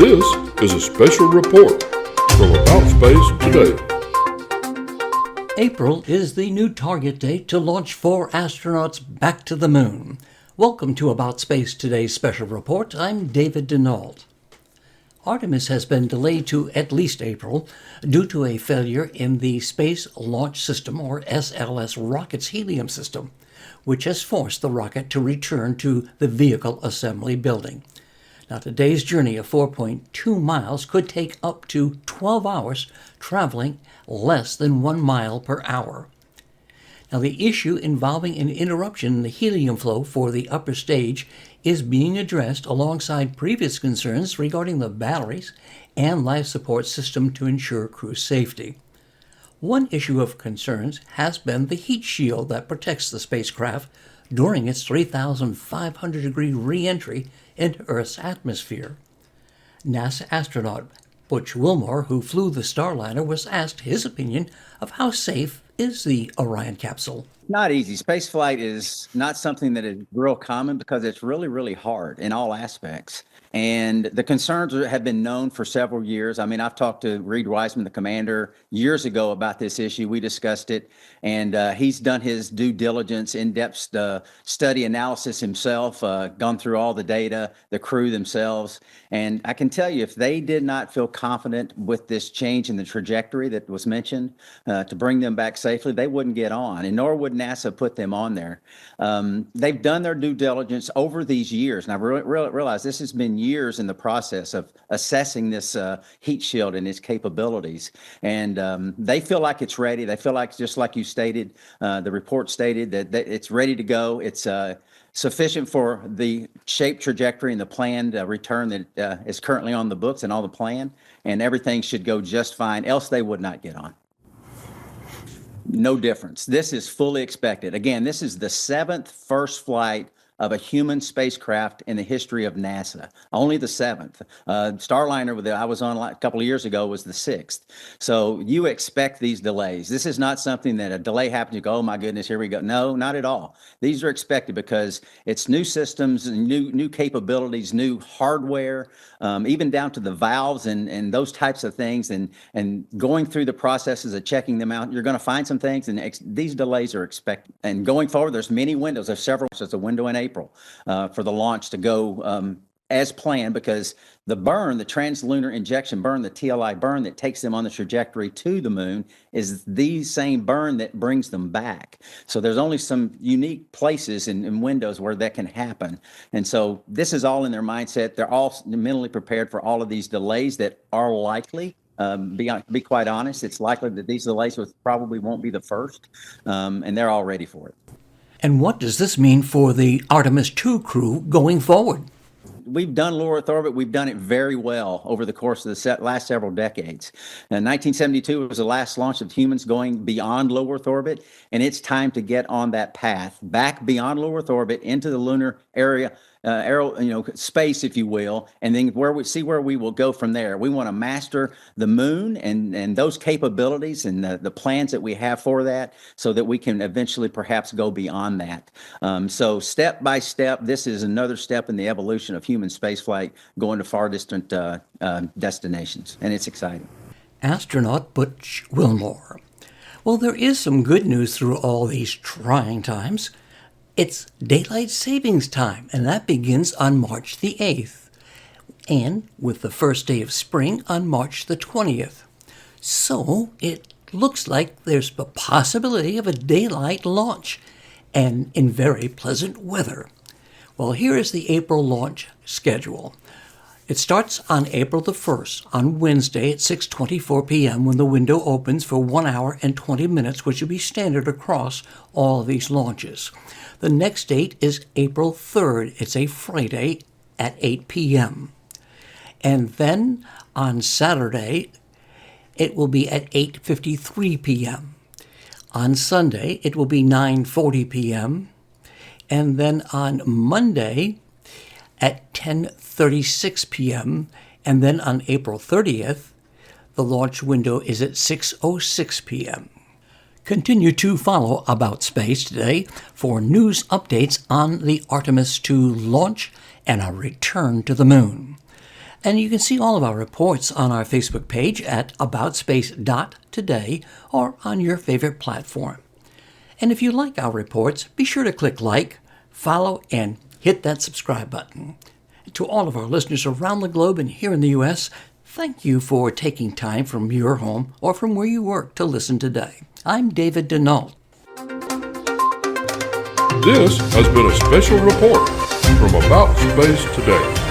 This is a special report from About Space Today. April is the new target date to launch 4 astronauts back to the moon. Welcome to About Space Today's special report. I'm David Denault. Artemis has been delayed to at least April due to a failure in the Space Launch System, or SLS, rocket's helium system, which has forced the rocket to return to the vehicle assembly building. Now, today's journey of 4.2 miles could take up to 12 hours, traveling less than 1 mile per hour. Now, the issue involving an interruption in the helium flow for the upper stage is being addressed alongside previous concerns regarding the batteries and life support system to ensure crew safety. One issue of concerns has been the heat shield that protects the spacecraft during its 3,500-degree re-entry into Earth's atmosphere. NASA astronaut Butch Wilmore, who flew the Starliner, was asked his opinion of how safe is the Orion capsule. Not easy. Spaceflight is not something that is real common because it's really, really hard in all aspects. And the concerns have been known for several years. I mean, I've talked to Reed Wiseman, the commander, years ago about this issue. We discussed it, and he's done his due diligence, in-depth study analysis himself, gone through all the data, the crew themselves. And I can tell you, if they did not feel confident with this change in the trajectory that was mentioned to bring them back safely, they wouldn't get on, and nor would NASA put them on there. They've done their due diligence over these years, and I've realized this has been years in the process of assessing this heat shield and its capabilities. And they feel like it's ready. They feel like, just like you stated, the report stated that it's ready to go. It's sufficient for the shape, trajectory, and the planned return that is currently on the books and all the plan, and everything should go just fine, else they would not get on. No difference. This is fully expected. Again, this is the 7th first flight of a human spacecraft in the history of NASA. Only the 7th. Starliner that I was on a couple of years ago was the 6th. So you expect these delays. This is not something that a delay happens, you go, oh my goodness, here we go. No, not at all. These are expected because it's new systems and new capabilities, new hardware, even down to the valves and those types of things, and going through the processes of checking them out. You're going to find some things, and these delays are expected. And going forward, there's many windows. There's several. There's a window in April for the launch to go as planned, because the burn, the translunar injection burn, the TLI burn that takes them on the trajectory to the moon, is the same burn that brings them back. So there's only some unique places and windows where that can happen. And so this is all in their mindset. They're all mentally prepared for all of these delays that are likely. Be quite honest, it's likely that these delays probably won't be the first, and they're all ready for it. And what does this mean for the Artemis II crew going forward? We've done low Earth orbit. We've done it very well over the course of the last several decades. 1972 was the last launch of humans going beyond low Earth orbit, and it's time to get on that path back beyond low Earth orbit into the lunar area, space, if you will, and then where we will go from there. We want to master the moon and those capabilities and the plans that we have for that, so that we can eventually perhaps go beyond that. So step by step, this is another step in the evolution of human spaceflight, going to far distant destinations, and it's exciting. Astronaut Butch Wilmore. Well, there is some good news through all these trying times. It's daylight savings time, and that begins on March the 8th, and with the first day of spring on March the 20th. So it looks like there's a possibility of a daylight launch, and in very pleasant weather. Well, here is the April launch schedule. It starts on April the 1st, on Wednesday at 6:24 p.m. when the window opens for 1 hour and 20 minutes, which will be standard across all of these launches. The next date is April 3rd. It's a Friday at 8 p.m. And then on Saturday, it will be at 8:53 p.m. On Sunday, it will be 9:40 p.m. And then on Monday at 10:36 p.m. And then on April 30th, the launch window is at 6:06 p.m. Continue to follow About Space Today for news updates on the Artemis II launch and a return to the moon. And you can see all of our reports on our Facebook page at aboutspace.today or on your favorite platform. And if you like our reports, be sure to click like, follow, and hit that subscribe button. To all of our listeners around the globe and here in the U.S., thank you for taking time from your home or from where you work to listen today. I'm David Denault. This has been a special report from About Space Today.